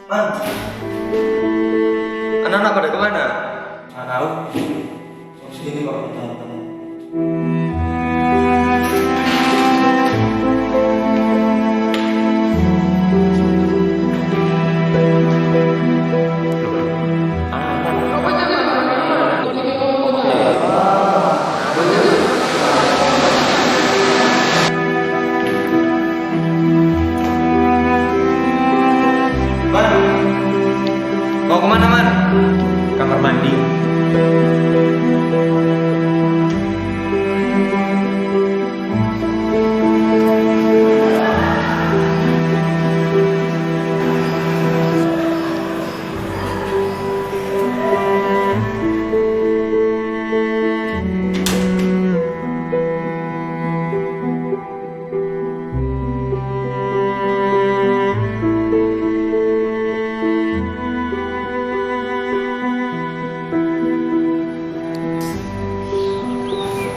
Man, anak-anak pada kemana? Nggak tahu. Sini kok teman-teman. Man, mau kemana man? Kamar mandi.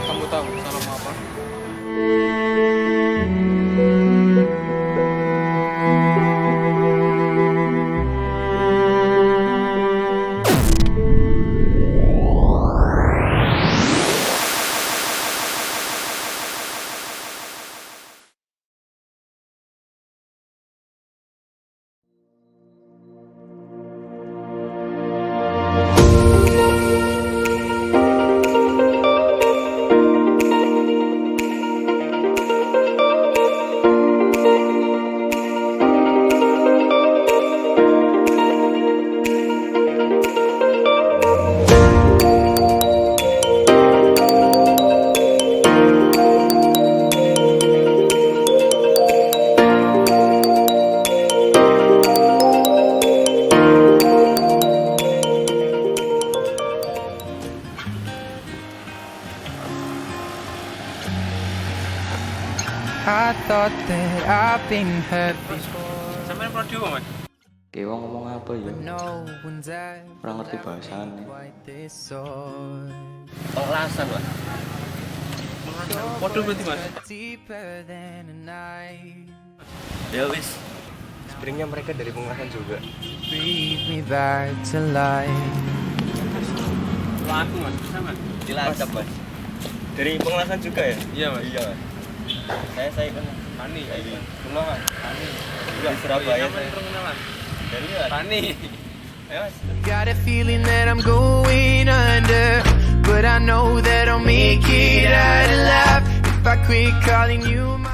Kamu tahu salam apa? I thought that I've been hurt before. Sampai prodium, Mas. Kewa ngomong apa ya? No one's ever Kurang ngerti bahasanya. quite this sore. Pengelasan, Mas. Waduh berarti, Mas. Deeper than a night. Ya wis. Sebenarnya mereka dari pengelasan juga. Breathe me back to life. Laku, Mas. Bisa, Mas. Cilacap, Mas. Dari pengelasan juga ya? Iya, Mas. Iya, Mas. Saya kan Tani. belum, Mas. Tani. Di Surabaya Namanya saya. perkenalan. Dari Mas. Tani. Ayo, Mas. Got a feeling that I'm going under, but I know that I'll make it out alive if I quit calling you my.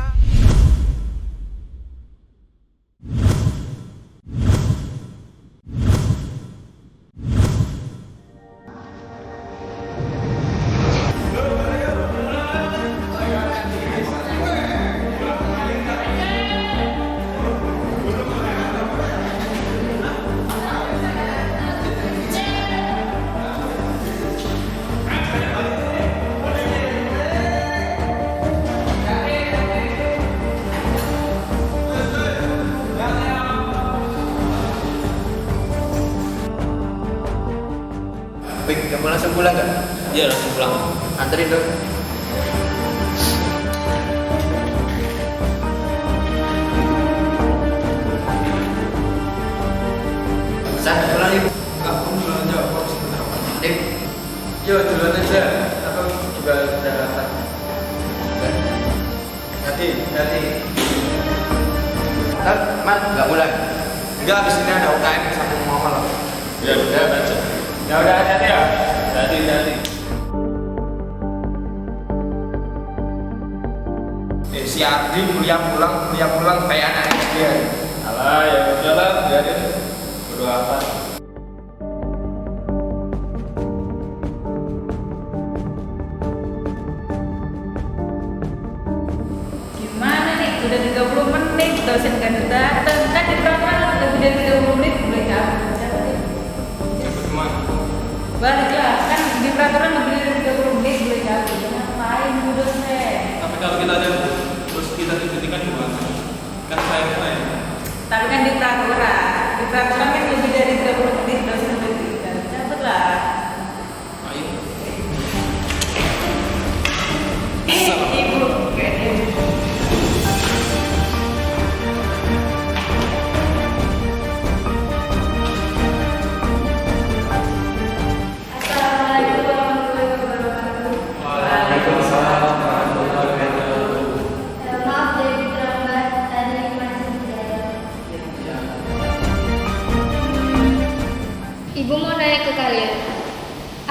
Wih, kamu langsung pulang gak? Iya, langsung pulang. Anterin dong. San, pulang yuk. Kamu duluan aja, aku harus sebentar. Dik, yuk duluan aja. Aku juga udah lapar. Hati. Ntar, Man, nggak pulang? Enggak, di sini ada UKM sampai mau malam. Ya udah, baca. Ya udah, hati-hati ya. Hati-hati. Si Ardi kuliah pulang kayak anak SD. Alah, ya udahlah, biarin. Bodo amat. Gimana nih? Udah 30 menit dosen kan datang. Kan di peraturan lebih dari 30 menit boleh cabut. Gimana? Baliklah, kan di peraturan lebih dari 30 menit boleh cabut. Ngapain bu dosen? Tapi kalau kita ada terus kita dibuktikan gimana? Kan saya main. Tapi kan di peraturan kan lebih dari 30 menit dosen bertiga. Cabutlah. Ayo. Ibu.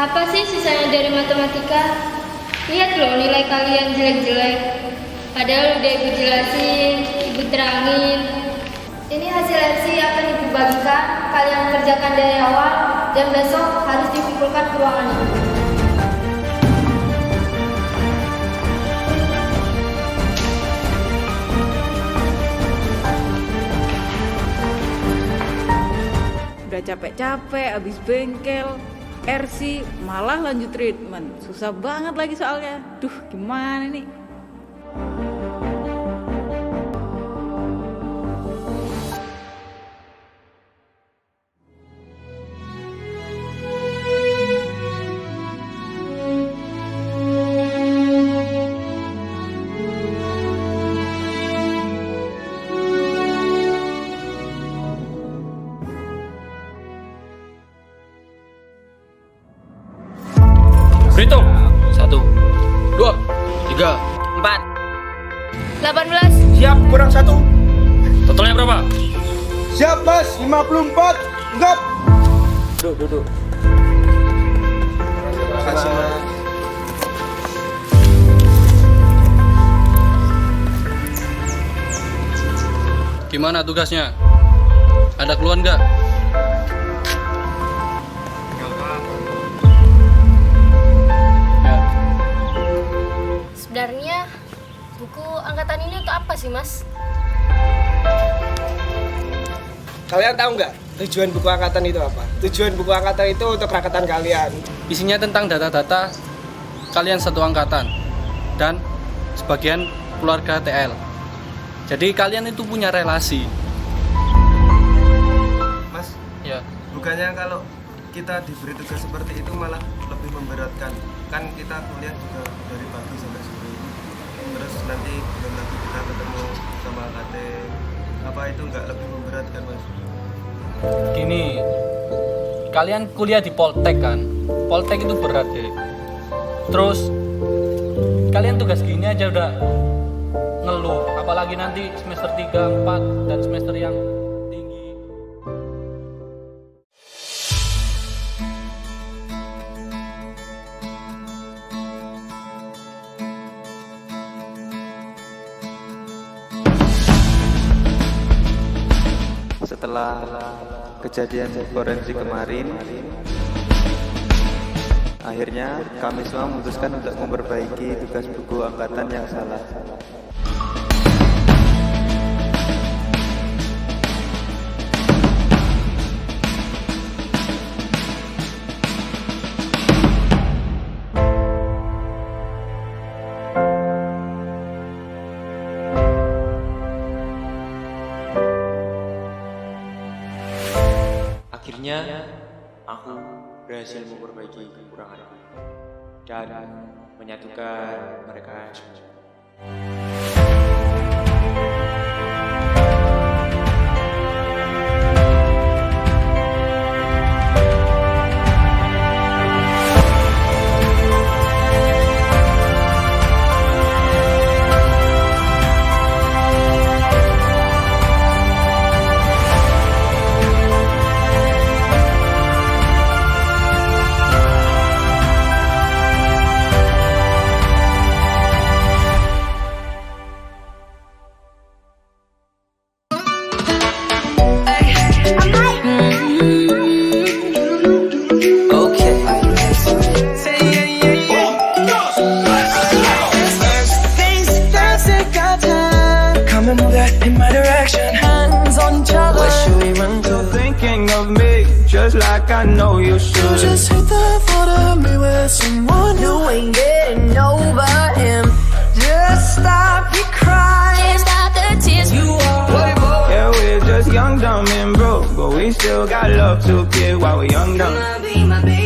Apa sih susahnya dari matematika? Lihat loh nilai kalian jelek-jelek. Padahal udah ibu jelasin, ibu terangin. Ini hasil LC akan ibu bagikan, kalian kerjakan dari awal, dan besok harus dikumpulkan ke ruangan ibu. Udah capek-capek, abis bengkel, RC, malah lanjut treatment. Susah banget lagi soalnya. Duh, gimana nih? Berhitung. 1, 2, 3, 4. 18. Siap, kurang 1. Totalnya berapa? Siap, Mas. 54. Enggak. Duduk. Makasih, Mas. Gimana tugasnya? Ada keluhan nggak? Ya. Sebenarnya buku angkatan ini untuk apa sih, Mas? Kalian tahu nggak tujuan buku angkatan itu apa? Tujuan buku angkatan itu untuk angkatan kalian. Isinya tentang data-data kalian satu angkatan dan sebagian keluarga TL. Jadi kalian itu punya relasi. Mas, Ya. bukannya kalau kita diberi tugas seperti itu malah lebih memberatkan. Kan kita kuliah juga dari pagi sampai sore. Terus nanti belum lagi kita ketemu sama KT. Apa itu nggak lebih memberatkan, Mas? Gini, kalian kuliah di Poltek kan? Poltek itu berat deh. Terus kalian tugas gini aja udah ngeluh, apalagi nanti semester 3, 4 dan semester yang tinggi. Setelah kejadian forensik kemarin, akhirnya kami semua memutuskan untuk memperbaiki tugas buku angkatan yang salah. Akhirnya aku berhasil memperbaiki kekuranganku dan menyatukan mereka semua. Like I know you should. You just hit the thought of me with someone you ain't getting over him. Just stop your crying, stop the tears. You are. Yeah, we're just young, dumb, and broke, but we still got love to give while we're young, dumb. Be my baby.